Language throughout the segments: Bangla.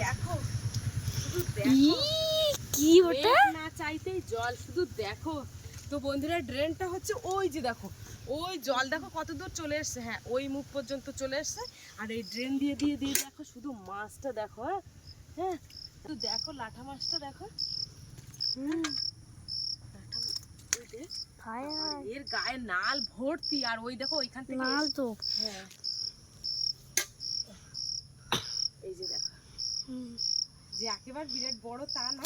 দেখো শুধু দেখো কি ওটা না চাইতেই জল শুধু দেখো। তো বন্ধুরা ড্রেনটা হচ্ছে ওই যে দেখো, ওই জল দেখো কত দূর চলে এসছে। হ্যাঁ ওই মুখ পর্যন্ত চলে এসছে। আর এই ড্রেন দিয়ে দিয়ে দিয়ে দেখো শুধু মাছটা দেখো। হ্যাঁ হ্যাঁ তো দেখো লাঠা মাছটা দেখো। লাঠা ওই দেখ, এর গায়ে নাল ভর্তি। আর ওই দেখো ওইখান থেকে নাল তো। হ্যাঁ এই যে দেখো যে একেবারে বিরাট বড় তা না।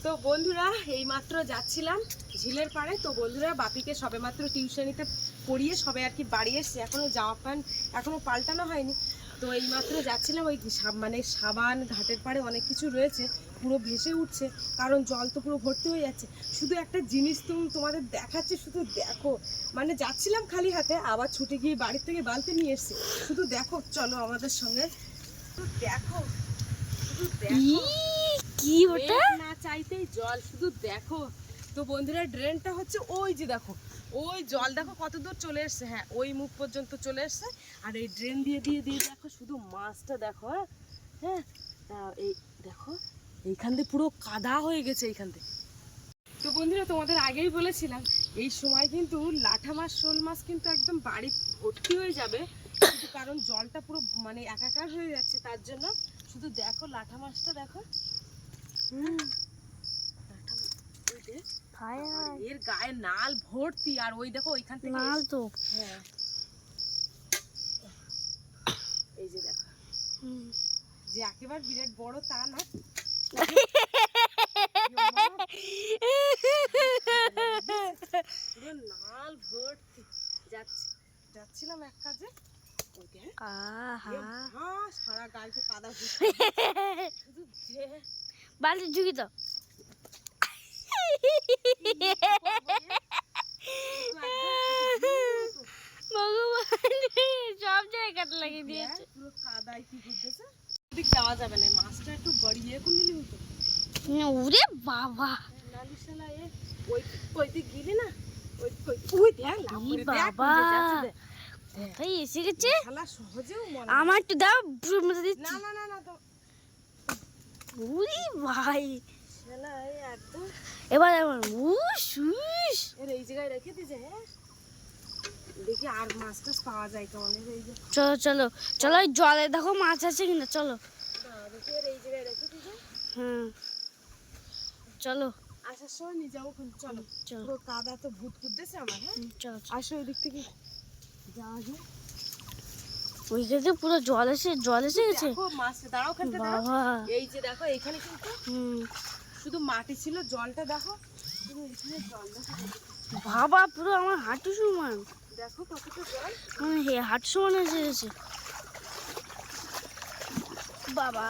তো বন্ধুরা এই মাত্র যাচ্ছিলাম ঝিলের পাড়ে। তো বন্ধুরা বাপিকে সবেমাত্র টিউশনিতে পড়িয়ে সবে আর কি বাড়ি এসছে, এখনো জামা প্যান্ট এখনো পাল্টানো হয়নি। তো এই মাত্র যাচ্ছিলাম ওই মানে সাবান ঘাটের পাড়ে অনেক কিছু রয়েছে পুরো ভেসে উঠছে, কারণ জল তো পুরো ভর্তি হয়ে যাচ্ছে। শুধু একটা জিনিস তোমাদের দেখাচ্ছি, শুধু দেখো। মানে যাচ্ছিলাম খালি হাতে, আবার ছুটে গিয়ে বাড়ির থেকে বালতি নিয়ে এসছি। শুধু দেখো, চলো আমাদের সঙ্গে। শুধু দেখো শুধু দেখো কি ওটা না চাইতেই জল শুধু দেখো। তো বন্ধুরা ড্রেনটা হচ্ছে ওই যে দেখো, ওই জল দেখো কত দূর চলে এসছে। হ্যাঁ ওই মুখ পর্যন্ত চলে এসছে। আর এই ড্রেন দিয়ে দিয়ে দিয়ে দেখো শুধু মাছটা দেখো। হ্যাঁ এই দেখো এইখান দিয়ে পুরো কাদা হয়ে গেছে এইখান থেকে। তো বন্ধুরা তোমাদের আগেই বলেছিলাম এই সময় কিন্তু লাঠা মাছ শোল মাছ কিন্তু একদম বাড়ি ভর্তি হয়ে যাবে, কিন্তু কারণ জলটা পুরো মানে একাকার হয়ে যাচ্ছে তার জন্য। শুধু দেখো লাঠা মাছটা দেখো। এর গায়ে নাল ভর্তি। আর ওই দেখো ওইখান থেকে নাল তো। হ্যাঁ এই যে দেখো যে একেবারে বিরাট বড় তা না। পুরো নাল ভর্তি। যাচ্ছিলাম এক কাজে, সারা গায়ে তো কাদা শুধু বালতি ঝুঁকি তো সব জায়গাটা লাগিয়ে দিয়েছে। পুরো কাদায় কি করতেছে, যাওয়া যাবে না। মাছটা একটু বাড়িয়ে এখন নিলি হতো। ওরে বাবা নালিশালা ওই ওই দিক গিলি না, ওই দেখ বাবা তাই এসে গেছে। সহজেও আমার একটু দাও না না না না তো ওরে ভাই শালা একদম। এবার উস উস এই জায়গায় রেখে দিয়েছে। হ্যাঁ দেখি আর মাছ টাছ পাওয়া যায় কেমন। এই যে চলো চলো চলো ওই জলে দেখো মাছ আছে কিনা। চলো দেখি এই জায়গায় রেখে দিয়েছে। হুম চলো আসার সময় নিয়ে যাবো। চলো চলো পুরো কাদা তো ভূত কুদ্দেছে আমার। হ্যাঁ চলো আসো ওই দিক থেকে যাওয়া যায়। ওইখানে পুরো জল এসে গেছে। দেখো মাছটা দাঁড়াও ওখানটা বাবা এই যে দেখো এইখানে কিন্তু শুধু মাটি ছিল, জলটা দেখো পুরো এখানে জল দেখো। বাবা পুরো আমার হাঁটু সমান। দেখো কতটা জল হাঁটু সমান এসে গেছে বাবা।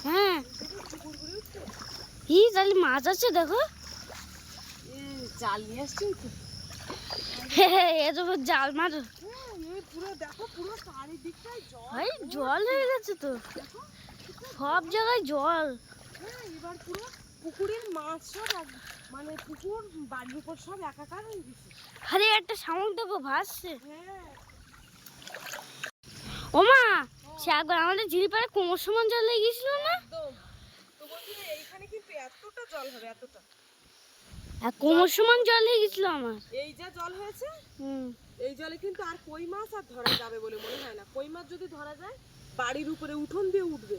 হ্যাঁ তাহলে মাছ আছে দেখো। জাল নিয়ে আসছি তো। জাল মাছ পুরো দেখো পুরো চারিদিকটাই জল। ভাই জল হয়ে গেছে তো, সব জায়গায় জল। হ্যাঁ এবার পুরো পুকুরের মাছ সব মানে পুকুর বাড়ির উপর সব একাকার হয়ে গেছে। আরে একটা শামুক দেখো ভাসছে। হ্যাঁ ওমা সে একবার আমাদের ঝিল পাড়ে কোমর সমান জল লেগে গেছিল না। একদম। তো বন্ধুরা এইখানে কিন্তু এতটা জল হবে, এতটা কোমর সমান জল লেগে গেছিল আমার। এই যা জল হয়েছে এই জলে কিন্তু আর কই মাছ আর ধরা যাবে বলে মনে হয় না। কই মাছ যদি ধরা যায় বাড়ির উপরে উঠোন দিয়ে উঠবে।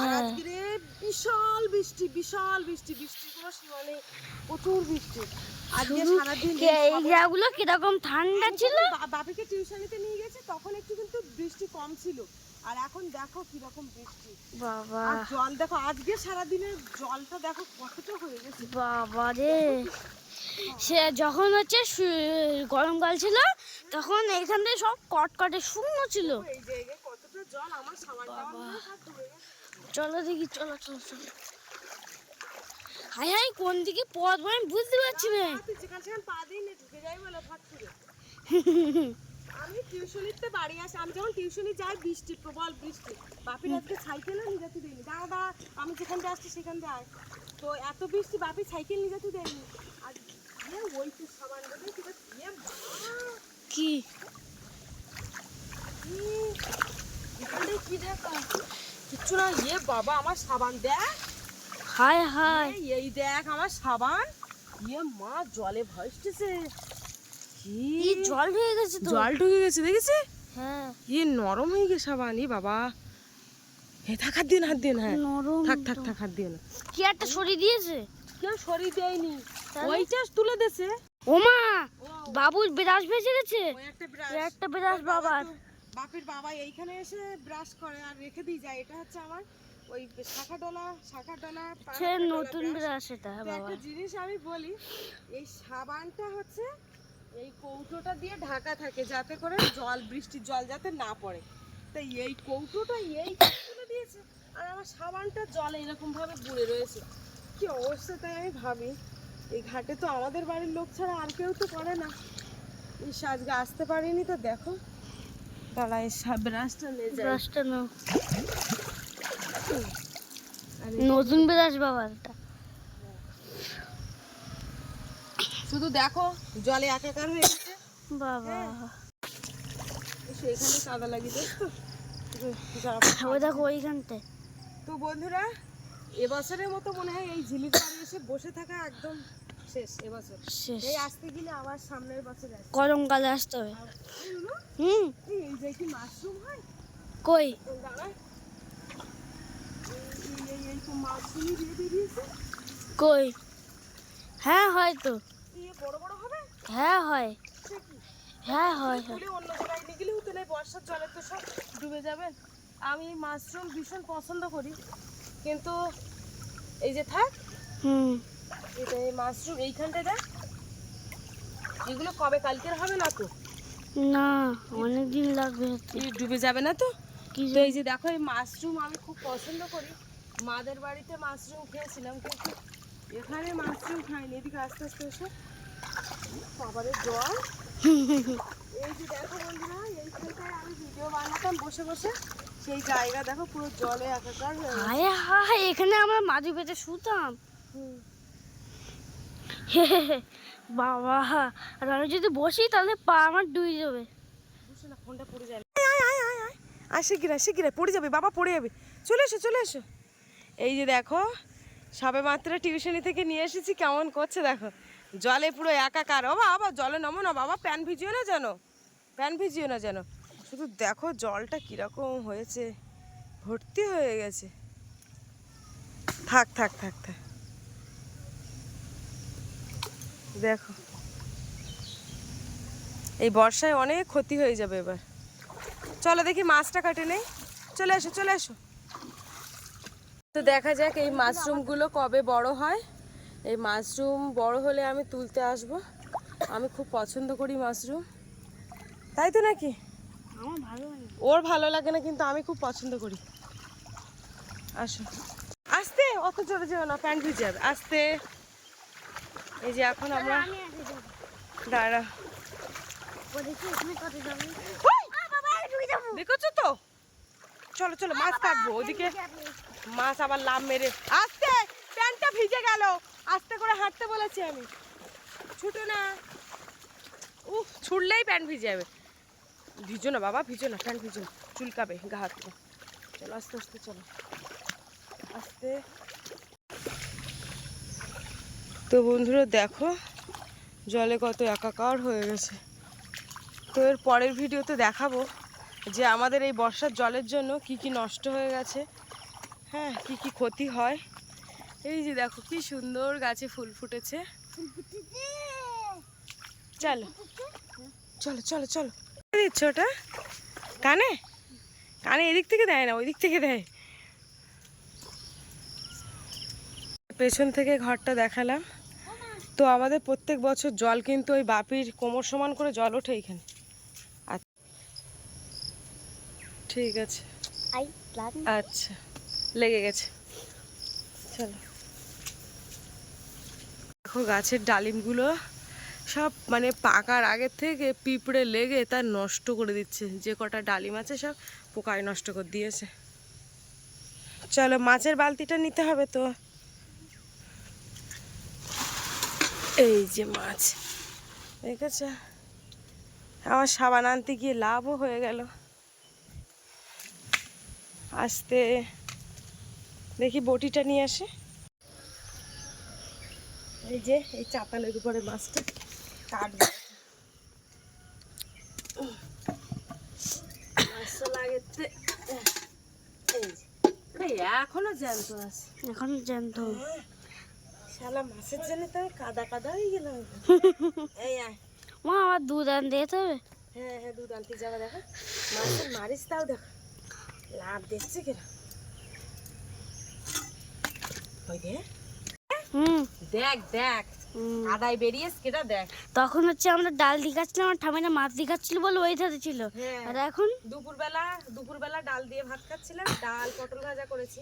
আর আজকে বিশাল বৃষ্টি, বিশাল বৃষ্টি, বৃষ্টির কোনো সীমা নেই, প্রচুর বৃষ্টি। আজকে সারাদিন এই জায়গাগুলো কিরকম ঠান্ডা ছিল। বাপিকে টিউশনিতে নিয়ে গেছে তখন একটু কিন্তু বৃষ্টি কম ছিল, আর এখন দেখো কিরকম বৃষ্টি বাবা। আর জল দেখো আজকে সারাদিনের জলটা দেখো কতটা হয়ে গেছে। বাবা রে সে যখন হচ্ছে গরমকাল ছিল তখন এইখান থেকে সব কটকটে শুকনো ছিল। এই জায়গায় কতটা জল, আমার সাবান চলো দেখি চলো চলো চলো। হাই হাই কোন দিকে পথ বলে আমি বুঝতে পারছি না। পা দিয়ে ঢুকে যাই বলে ফাট করে। আমি টিউশনিতে বাড়ি আসি, আমি যখন টিউশনি যাই বৃষ্টি, প্রবল বৃষ্টি। বাপির আজকে সাইকেলও নিয়ে যেতে দেয়নি। দাঁড়া আমি যেখান দিয়ে আসছি সেখান দিয়ে আয়। তো এত বৃষ্টি বাপি সাইকেল নিয়ে যেতে দেয়নি। আর ওই তো সাবান কি এখানে কি ঢাকা কিচ্ছু না। ইয়ে বাবা আমার সাবান দেখ, হায় হায় এই দেখ আমার সাবান। ইয়ে মা জলে ভাসতেছে। কি এই জল হয়ে গেছে তো। জল ঢুকে গেছে দেখেছি। হ্যাঁ ইয়ে নরম হয়ে গেছে সাবান। ই বাবা হে থাক, হাত দিও না, হাত দিও না। হ্যাঁ নরম থাক থাক তো। থাক, হাত দিও না। কি একটা সরিয়ে দিয়েছে। কেউ সরিয়ে দেয়নি, তাহলে? ওইটা তুলে দেছে। ওমা বাবুর বিরাজ ভেসে গেছে। ওই একটা ব্রাশ, এই একটা বিরাজ বাবার। বাপের বাবা এইখানে এসে ব্রাশ করে আর রেখে দিয়ে যায়। এটা হচ্ছে আমার ওই শাখা ডলা সে নতুন বিরাজ এটা বাবা। একটা জিনিস আমি বলি, এই সাবানটা হচ্ছে এই কৌটোটা দিয়ে ঢাকা থাকে যাতে করে জল, বৃষ্টির জল যাতে না পড়ে। তাই এই কৌটোটা এই তুলে দিয়েছে আর আমার সাবানটা জলে এরকম ভাবে বুড়ে রয়েছে। কি অবস্থা! তাই আমি ভাবি এই ঘাটে তো আমাদের বাড়ির লোক ছাড়া আর কেউ তো করে না। এই আজকে আসতে পারিনি তো দেখো। দাঁড়া এই ব্রাশটা নিয়ে যাই। ব্রাশটা নাও। নতুন বিরাজ বাবার এটা। শুধু দেখো জলে একাকার হয়ে গেছে বাবা এসে এখানে কাদা লাগিয়ে দিস তো। ওই দেখো ওইখানটায়। তো বন্ধুরা এবছরের মতো মনে হয় এই ঝিলির পাড়ে এসে বসে থাকা একদম শেষ এবছর। শেষ। এই আসতে গেলে আবার সামনের বছর আসবে। গরমকালে আসতে হবে। শুনো, হুম এই যে কি মাশরুম হয় কই দাঁড়া, এই তো মাশরুমই দিয়ে দিয়েছে। কই হ্যাঁ হয়তো। এই বড় বড় হবে। হ্যাঁ হয়। সে কি? হ্যাঁ হয় হয়। তুলে অন্য জায়গায় নিয়ে গেলে হতো না, বর্ষার জলে তো সব ডুবে যাবে। আমি মাশরুম ভীষণ পছন্দ করি, কিন্তু এই যে থাক হুম এটা এই মাশরুম এইখানটায় দেখ, এগুলো কবে কালকের হবে না তো, না অনেক দিন লাগবে হতে। এই ডুবে যাবে না তো। কি তো এই যে দেখো এই মাশরুম আমি খুব পছন্দ করি। মাদের বাড়িতে মাশরুম খেয়েছিলাম, কিন্তু এখানে মাশরুম খাইনি। এদিকে আস্তে আস্তে এসে খাবারের জল। এই যে দেখো বন্ধুরা এইখানটায় আমি ভিডিও বানাতাম বসে বসে, সেই জায়গা দেখো পুরো জলে একাকার হয়ে গেছে। হায় হায় এখানে আমরা মাঝে পেতে শুতাম। হুম। বাবা আর আমি যদি বসি তাহলে পা আমার ডুবে যাবে। বসে না, ফোনটা পড়ে যাবে। আয় শিগগিরাই পড়ে যাবে বাবা, পড়ে যাবে। চলে এসো চলে এসো। এই যে দেখো সবে মাত্র টিউশনি থেকে নিয়ে এসেছি, কেমন করছে দেখো জলে পুরো একাকার। ও বাবা জলে নামো না বাবা, প্যান ভিজিও না যেন, প্যান ভিজিও না যেন। শুধু দেখো জলটা কিরকম হয়েছে, ভর্তি হয়ে গেছে। থাক থাক থাক থাক, দেখো এই বর্ষায় অনেক ক্ষতি হয়ে যাবে এবার। চলো দেখি মাছটা কাটে নেই। চলে এসো চলে এসো। তো দেখা যাক এই মাশরুমগুলো কবে বড় হয়। এই মাশরুম বড় হলে আমি তুলতে আসব। আমি খুব পছন্দ করি মাশরুম, তাই তো নাকি? আমার ভালো লাগে। ওর ভালো লাগে না, কিন্তু আমি খুব পছন্দ করি। আসো আস্তে, অত জোরে যেও না, প্যান্ট ভিজে যাবে। আস্তে। এই যে এখন আমরা আমি আগে যাব। দাঁড়া, ও দেখি এখানে কত যাবে। ওই! বাবা আমি ডুবে যাব। দেখেছো তো, চলো চলো মাছ কাটবো। ওদিকে মাছ আবার লাভ মেরে। আস্তে, প্যান্টটা ভিজে গেল। আস্তে করে হাঁটতে বলেছি আমি, ছুটো না। উফ ছুটলেই প্যান্ট ভিজে যাবে। ভিজো না বাবা, ভিজো না, প্যান্ট ভিজো না, চুলকাবে গা হাত পা। চলো আস্তে আস্তে চলো, আস্তে। তো বন্ধুরা দেখো জলে কত একাকার হয়ে গেছে। তো এর পরের ভিডিওতে দেখাবো যে আমাদের এই বর্ষার জলের জন্য কি কি নষ্ট হয়ে গেছে, হ্যাঁ কি কি ক্ষতি হয়। এই যে দেখো কি সুন্দর গাছে ফুল ফুটেছে। চলো চলো চলো চলো, দিচ্ছ ওটা কানে, কানে এদিক থেকে দেয় না ওই দিক থেকে দেয়। পেছন থেকে ঘরটা দেখালাম। তো আমাদের প্রত্যেক বছর জল কিন্তু ওই বাপির কোমর সমান করে জল ওঠে এখানে। আচ্ছা ঠিক আছে, আচ্ছা লেগে গেছে। চলো দেখো গাছের ডালিমগুলো সব মানে পাকার আগের থেকে পিঁপড়ে লেগে তার নষ্ট করে দিচ্ছে। যে কটা ডালিম আছে সব পোকায় নষ্ট করে দিয়েছে। চলো মাছের বালতিটা নিতে হবে তো। এই যে মাছ দেখেছ, আমার সাবান আনতে গিয়ে লাভও হয়ে গেল। আসতে দেখি বটিটা নিয়ে আসে। এই যে এই চাতালের উপরে মাছটা কাটবো। মাছটা লাগেতে এখনো জ্যান্ত আছে, এখন জ্যান্ত। শালা মাছের জন্য তো কাদা কাদা হয়ে গেলাম। এই আয় মা আমার দুধ আনতে যেতে হবে। হ্যাঁ হ্যাঁ দুধ আনতে যাওয়া। দেখো মাছের মারিস তাও দেখো লাভ দেখছে কেনা। ওই দে দেখ দেখ আদায় বেরিয়েছে কেটা দেখ। তখন হচ্ছে আমরা ডাল দিখাচ্ছিলাম, আমার ঠাম্মাইনা মাছ দিখাচ্ছিল বলে ওই ধারে ছিল। আর এখন দুপুরবেলা ডাল দিয়ে ভাত খাচ্ছিলাম, ডাল পটল ভাজা করেছি।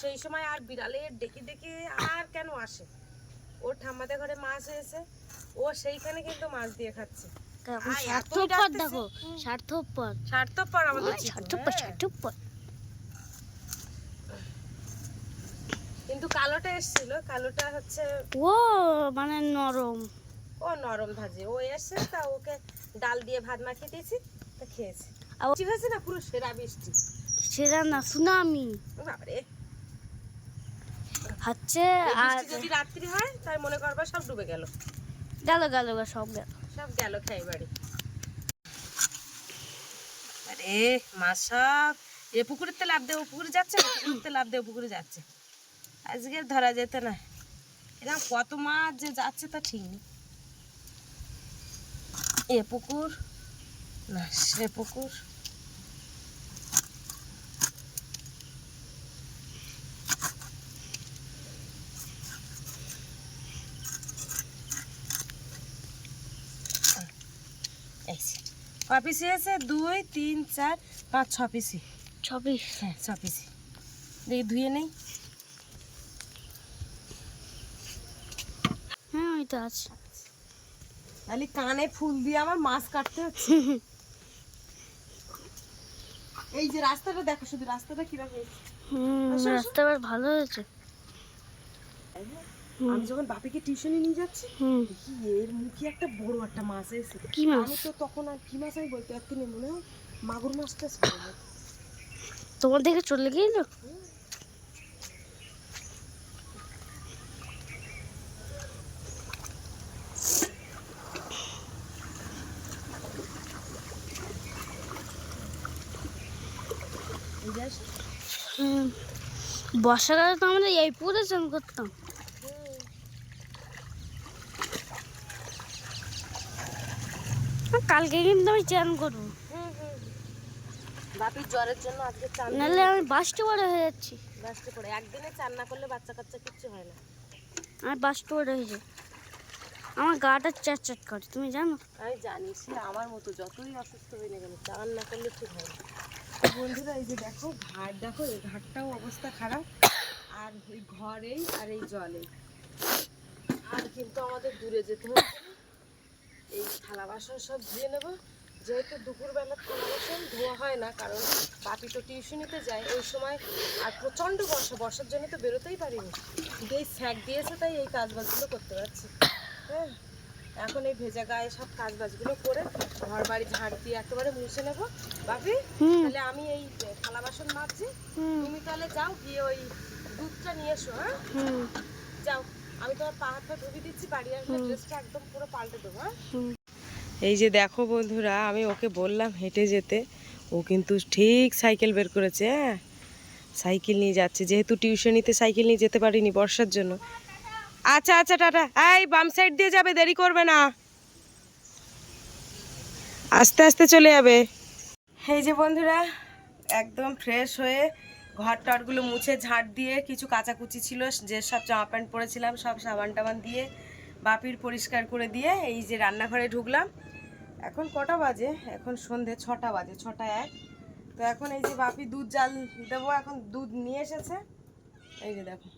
সেই সময় আর বিড়ালের ডেকে ডেকে আর কেন আসে, ওর ঠাম্মাদের ঘরে মাছ হয়েছে, ও সেইখানে কিন্তু মাছ দিয়ে খাচ্ছে। স্বার্থপর দেখো, স্বার্থপর আমাদের স্বার্থপর। কিন্তু কালোটা এসেছিল, কালোটা হচ্ছে ও মানে নরম, ও নরম ভাজে। ও এসে তা ওকে ডাল দিয়ে ভাত মাখিয়ে দিয়েছি, তা খেয়েছে। বৃষ্টি হয়েছে না, পুরো সেরা বৃষ্টি। সেরা না সুনামি বাবারে হচ্ছে। আর যদি রাত্রি হয় তাই মনে করবা সব ডুবে গেল, গেল সব গেল খাই বাড়ি। আরে মাছ সব এ পুকুরেতে লাভ দেয় ও পুকুরে যাচ্ছে, পুকুরেতে লাভ দেয় ও পুকুরে যাচ্ছে। আজকে ধরা যেত না, এরকম কত মাছ যে যাচ্ছে তা ঠিক নেই। এ পুকুর না সে পুকুর। ক পিসি আছে? 2 3 4 5 6 পিসি। 6 পিস? হ্যাঁ 6 পিসি। দেখি ধুয়ে নেই। হ্যাঁ ওই তো আছে। তাহলে কানে ফুল দিয়ে আমার মাছ কাটতে হচ্ছে। এই যে রাস্তাটা দেখো, শুধু রাস্তাটা কিরকম হয়েছে। রাস্তা বেশ ভালো হয়েছে। আমি যখন বাপিকে টিউশনে নিয়ে যাচ্ছি দেখি এর মুখে একটা বড় একটা মাছ এসেছে। কি মাছ? আমি তো তখন আর কি মাছ আমি বলতে পারছি না, মনে হয় মাগুর মাছটা ছিল। তোমার দেখে চলে গেল। বর্ষাকালে তো আমরা এই পুরে চান করতাম। কালকে কিন্তু আমি চান করবো, বাপির জ্বরের জন্য আজকে চান, নাহলে আমি বাস্ট বড় হয়ে যাচ্ছি। বাসতে পড়ে একদিনে চান না করলে বাচ্চা কাচ্চা কিচ্ছু হয় না। আমি বাস্ট বড় হয়ে যাই, আমার গাটা চ্যাট করে, তুমি জানো। আমি জানি, সে আমার মতো যতই অসুস্থ হয়ে না কেন চান না করলে ঠিক হয় না। বন্ধুরা এই যে দেখো ঘাট, দেখো এই ঘাটটাও অবস্থা খারাপ, আর ওই ঘরেই আর এই জলেই। আর কিন্তু আমাদের দূরে যেতে হচ্ছে। এই থালা বাসন সব ধুয়ে নেবো, যেহেতু দুপুরবেলা থালা বাসন ধোয়া হয় না, কারণ বাপি তো টিউশনিতে যায় ওই সময়। আর প্রচণ্ড বর্ষার জন্য তো বেরোতেই পারিনি, শুধু এই স্যাক দিয়েছে তাই এই কাজবাজগুলো করতে পারছি। হ্যাঁ এখন এই ভেজা গায়ে সব কাজবাজগুলো করে ঘর বাড়ি ঝাড় দিয়ে একেবারে মুছে নেবো। বাপি তাহলে আমি এই থালা বাসন মাজছি, তুমি তাহলে যাও গিয়ে ওই দুধটা নিয়ে এসো। হ্যাঁ যাও, আমি তোমার পা হাত পা ধুয়ে দিচ্ছি, বাড়ি আসলে ড্রেসটা একদম পুরো পাল্টে দেবো। হ্যাঁ এই যে দেখো বন্ধুরা, আমি ওকে বললাম হেঁটে যেতে, ও কিন্তু ঠিক সাইকেল বের করেছে। হ্যাঁ সাইকেল নিয়ে যাচ্ছে, যেহেতু টিউশনিতে সাইকেল নিয়ে যেতে পারিনি বর্ষার জন্য। আচ্ছা আচ্ছা টাটা। এই বাম সাইড দিয়ে যাবে, দেরি করবে না, আস্তে আস্তে চলে যাবে। এই যে বন্ধুরা একদম ফ্রেশ হয়ে ঘর টরগুলো মুছে ঝাড় দিয়ে, কিছু কাচাকুচি ছিল যে সব জামা প্যান্ট পরেছিলাম সব সাবান টাবান দিয়ে বাপির পরিষ্কার করে দিয়ে এই যে রান্নাঘরে ঢুকলাম। এখন কটা বাজে? এখন সন্ধে 6টা বাজে, 6টা 1। তো এখন এই যে বাপি দুধ জাল দেবো, এখন দুধ নিয়ে এসেছে। এই যে দেখো,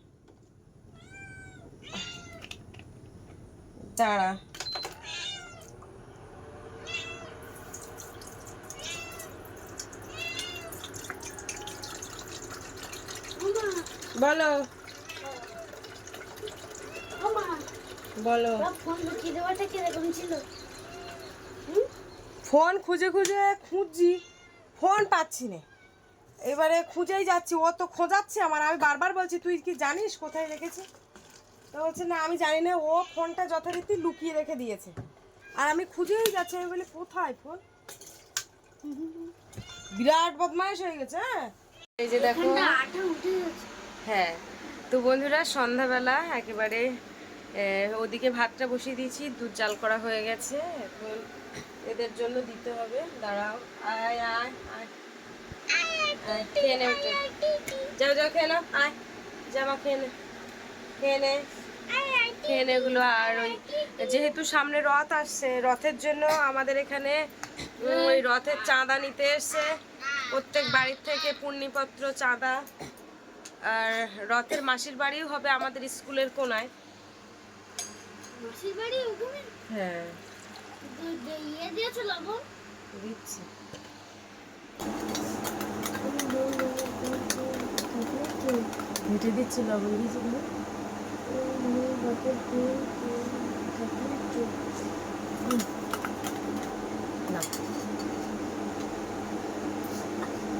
দাঁড়া বলো বলো। ফোন খুঁজে খুঁজে খুঁজছি, ফোন পাচ্ছি না। এবারে খুঁজেই যাচ্ছি, ও তো খোঁজাচ্ছে আমার, আমি বারবার বলছি তুই কি জানিস কোথায় রেখেছি? তো বলছে না আমি জানি না, ও ফোনটা যথারীতি লুকিয়ে রেখে দিয়েছে। আর আমি খুঁজেই যাচ্ছি, আমি বলি কোথায় ফোন? বিরাট বদমাইশ হয়ে গেছে। হ্যাঁ এই যে দেখো, হ্যাঁ তো বন্ধুরা সন্ধ্যাবেলা একেবারে ওদিকে ভাতটা বসিয়ে দিয়েছি, দুধ জাল করা হয়ে গেছে, এখন এদের জন্য দিতে হবে। দাঁড়াও, আয় আয় আয় খেয়ে নে, যাও যাও খেয়ে নাও, আয় জামা খেয়ে নে, খেয়ে নে, খেয়ে নে এগুলো। আর ওই যেহেতু সামনে রথ আসছে, রথের জন্য আমাদের এখানে ওই রথের চাঁদা নিতে এসছে প্রত্যেক বাড়ির থেকে, পূর্ণিপত্র চাঁদা। আর রথের মাসির বাড়িও হবে আমাদের স্কুলের কোনায়। হ্যাঁ দিচ্ছি। হেঁটে দিচ্ছি, লবণ দিয়েছি না,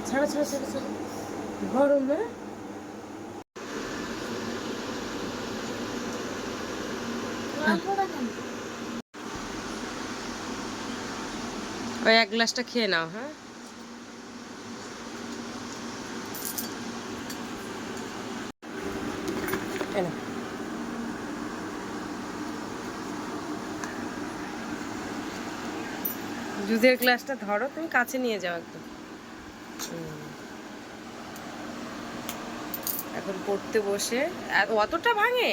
ছাড়ো ছাড়ো ছাড়ো ছাড়ো, গরম না। ওই এক গ্লাসটা খেয়ে নাও। হ্যাঁ দুধের গ্লাসটা ধরো, তুমি কাছে নিয়ে যাও একদম। এখন পড়তে বসে অতটা ভাঙে,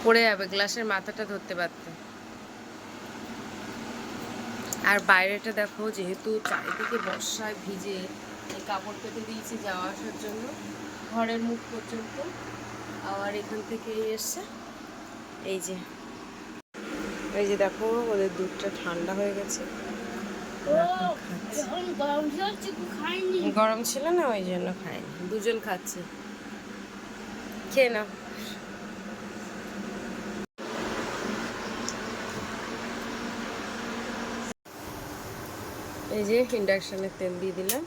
পড়ে যাবে, গ্লাসের মাথাটা ধরতে পারতে। আর বাইরেটা দেখো, যেহেতু চারিদিকে বর্ষায় ভিজে, এই কাপড় পেতে দিয়েছি যাওয়া আসার জন্য ঘরের মুখ পর্যন্ত। আবার এখান থেকে এসছে, এই যে এই যে দেখো ওদের দুধটা ঠান্ডা হয়ে গেছে, গরম ছিল না ওই জন্য খাইনি, দুজন খাচ্ছে। খেয়ে নাও। এই যে ইন্ডাকশনের তেল দিয়ে দিলাম,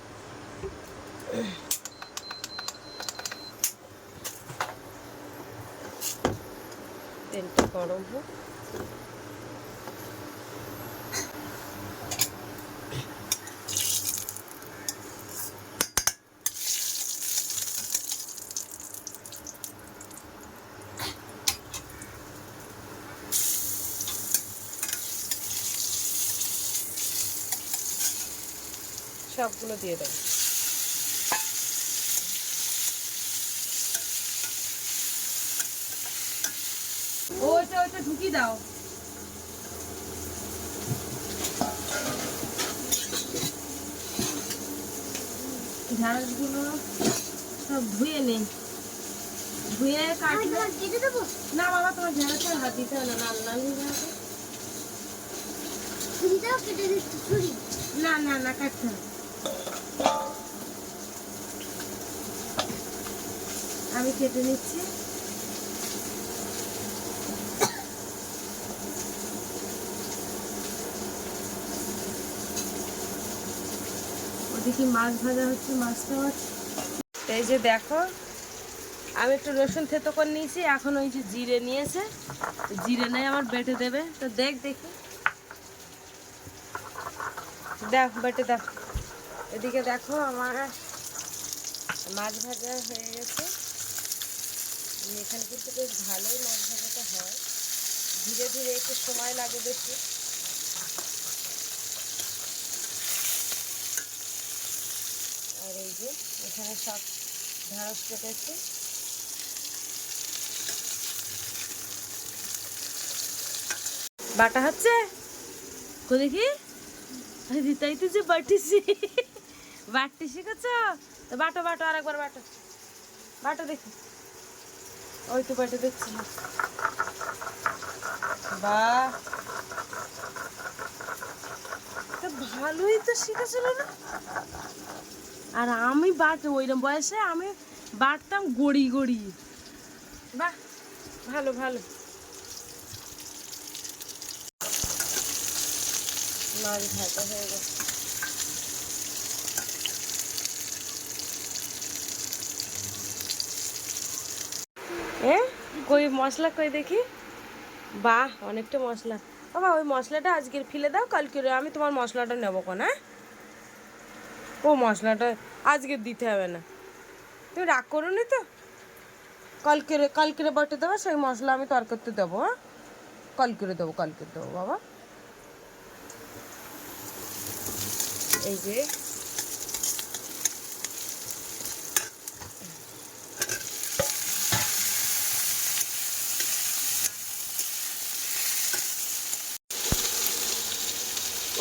তেলটা গরম হোক। সবগুলো দিয়ে দেবো। ওইটা ওইটা ঢুকিয়ে দাও। ঢ্যাঁড়সগুলো সব ধুয়ে নেই, ধুয়ে কেটে দেবো। না বাবা, তোমার ঢ্যাঁড়সের হাত দিতে হবে না, লাল লাল হয়ে যাবে। না না না, কাটতে হবে। আমি কেটে নিচ্ছি। ওদিকে মাছ ভাজা হচ্ছে, মাছটা এই যে দেখো, আমি একটু রসুন থেতো করে নিয়েছি, এখন ওই যে জিরে নিয়েছে, জিরে নেই আমার বেটে দেবে। তো দেখ দেখি, দেখ বেটে দেখ। এদিকে দেখো আমার মাছ ভাজা হয়ে গেছে। এখানে কিন্তু বেশ ভালোই মাছ ভাজাটা হয়, ধীরে ধীরে একটু সময় লাগে বেশি। আর এই যে এখানে সব ঢেঁড়স কেটেছে, বাটা হচ্ছে দেখি। তাই তো যে বাটিছি, বাটতে শিখেছ তো, বাটো বাটো, আরেকবার বাটো, বাটো দেখি। ওই তো বাটে দেখছি, বাহ তো ভালোই তো শিখেছিল না। আর আমি ওইরকম বয়সে আমি বাটতাম গড়ি গড়ি। বাহ ভালো ভালো। মাছ ভাজা হয়ে গেছে। কই মশলা কই দেখি। বাহ, অনেকটা মশলা। বাবা ওই মশলাটা আজকের ফেলে দাও, কালকে আমি তোমার মশলাটা নেবো কোন। হ্যাঁ, ও মশলাটা আজকে দিতে হবে না, তুমি রাগ করো নি তো। কালকে বটে দেবো, সেই মশলা আমি তরকারিতে দেবো। হ্যাঁ, কালকে দেবো বাবা। এই যে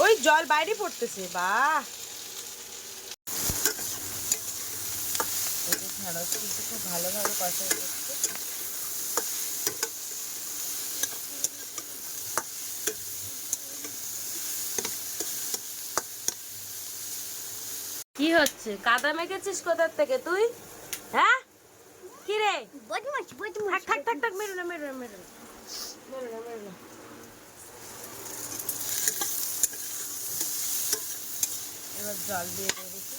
ওই জল বাইরে পড়তেছে। বাহ, ঢেঁড়স কিন্তু খুব ভালোভাবে কষা করছে। কি হচ্ছে? কাদা মেখেছিস কোথার থেকে তুই? হ্যাঁ, কি রে? বদমাশ থাক থাক থাক থাক, মেরো না মেরো না মেরো না মেরো না মেরো না। এবার জল দিয়ে দিয়েছি।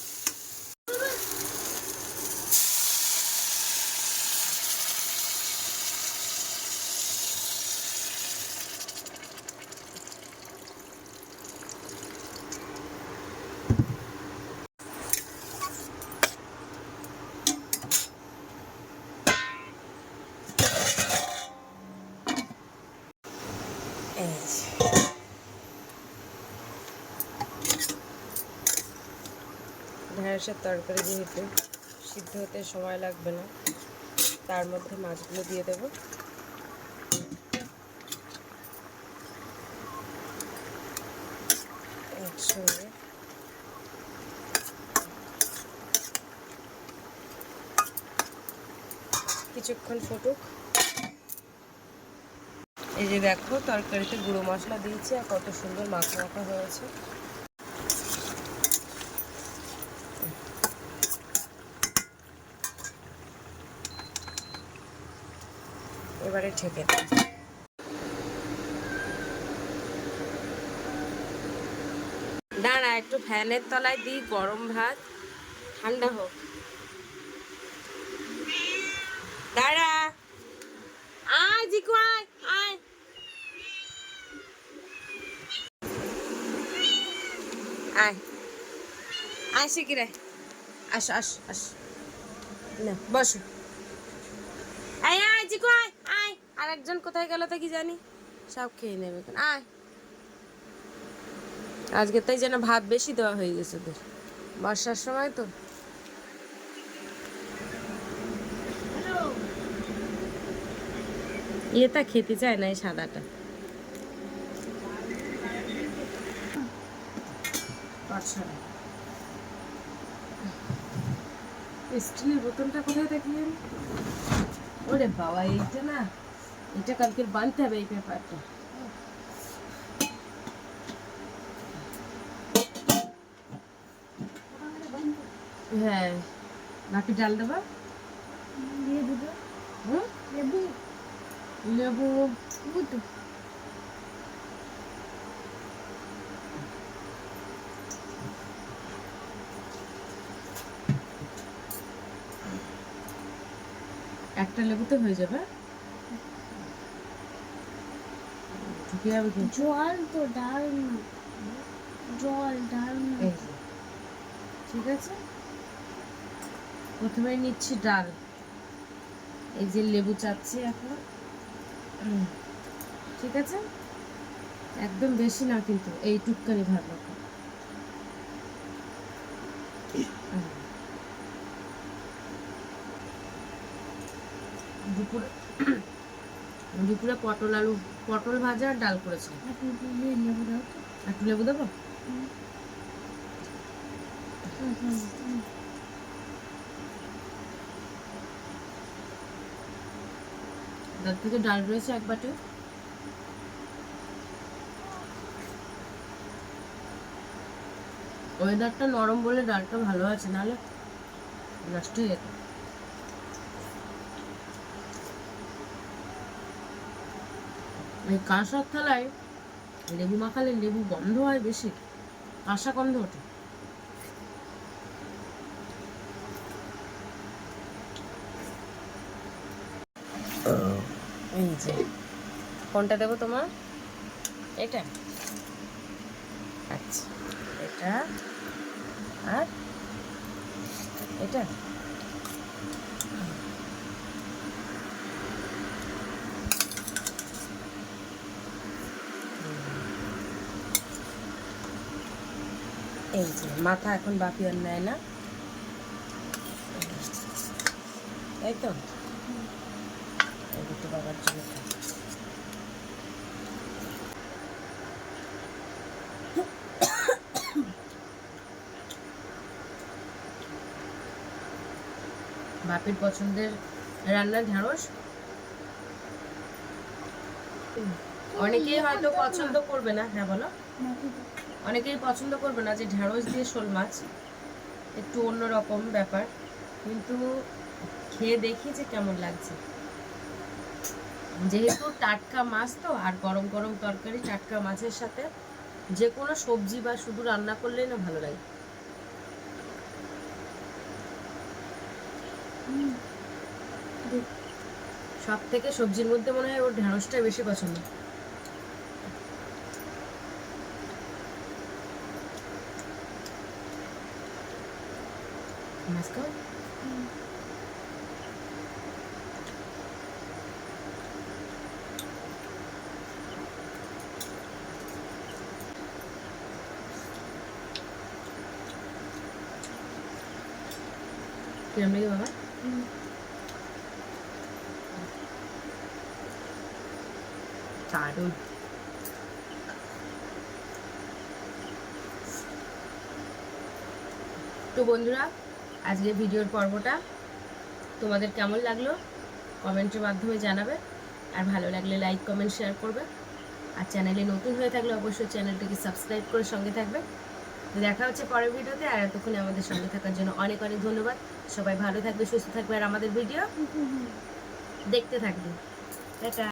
ঢেঁড়সের তরকারি যেহেতু সিদ্ধ হতে সময় লাগবে না, তার মধ্যে মাছগুলো দিয়ে দেবো। একসঙ্গে কিছুক্ষণ ফুটুক। এই যে দেখো, তরকারিতে গুঁড়ো মশলা দিয়েছি আর কত সুন্দর মাখা মাখা হয়েছে। এবারে ঢেকে দিই। দাঁড়া, একটু ফ্যানের তলায় দিই গরম ভাত, ঠান্ডা হোক। দাঁড়া, আয় জিকু আয় আয়। আয় আয় শিগগির আয়। আস আস আস, না বসো। আয় আয় জিকু আয় আয়। আর একজন কোথায় গেল তা কি জানি, সব খেয়ে নেবে। আয়, আজকে তাই যেন ভাত বেশি দেওয়া হয়ে গেছে তোর, বর্ষার সময় তো। এটা খেতে চায় না, এই সাদাটা। স্টিলের বোতলটা কোথায় দেখলেন? ওরে বাবা, এইটা না, এটা কালকে বানতে হবে এই পেপারটা। হ্যাঁ, বাকি ডাল দেবা। লেবু লেবু একটা লেবুতে হয়ে যাবে। ঢুকে যাবে কিন্তু। জল তো ডাল না, জল ডাল না। এই যে, ঠিক আছে, প্রথমে নিচ্ছি ডাল। এই যে লেবু চাচ্ছি এখন। ঠিক আছে, একদম বেশি না কিন্তু, এই টুকটানি ভাত রাখো। দুপুরে দুপুরে পটল ভাজা আর ডাল করেছি। লেবু দাও তো। একটু লেবু দেবো। ডাল থেকে ডাল রয়েছে এক বাটি। ওয়েদারটা নরম বলে ডালটা ভালো আছে, নাহলে নষ্ট হয়ে যেত। এই কাঁসার থালায় লেবু মাখালে লেবু গন্ধ হয় বেশি, কাঁসা গন্ধ ওঠে। এই যে কোনটা দেবো তোমার? এটা? আচ্ছা, এটা আর এটা। এই যে মাথা এখন বাপি আর নেয় না, তাই তো? এই দুটো বাবার জন্য থাক। বাপির পছন্দের রান্নার ঢ্যাঁড়স। অনেকেই হয়তো পছন্দ করবে না, হ্যাঁ বলো, অনেকেই পছন্দ করবে না যে ঢ্যাঁড়স দিয়ে শোল মাছ, একটু অন্যরকম ব্যাপার, কিন্তু খেয়ে দেখি যে কেমন লাগছে। যেহেতু টাটকা মাছ তো, আর গরম গরম তরকারি টাটকা মাছের সাথে যে কোনো সবজি বা শুধু রান্না করলেই না ভালো লাগে। সব থেকে সবজির মধ্যে মনে হয় ওর ঢ্যাঁড়সটাই বেশি পছন্দ। মাছ খাও? কিরম লাগে বাবা? দারুণ। তো বন্ধুরা, আজকে ভিডিওর পর্বটা তোমাদের কেমন লাগলো কমেন্টের মাধ্যমে জানাবে, আর ভালো লাগলে লাইক কমেন্ট শেয়ার করবে, আর চ্যানেলে নতুন হয়ে থাকলে অবশ্যই চ্যানেলটাকে সাবস্ক্রাইব করে সঙ্গে থাকবে। তো দেখা হচ্ছে পরের ভিডিওতে, আর এতক্ষণে আমাদের সঙ্গে থাকার জন্য অনেক অনেক ধন্যবাদ। সবাই ভালো থাকবে, সুস্থ থাকবে, আর আমাদের ভিডিও দেখতে থাকবে। টাটা।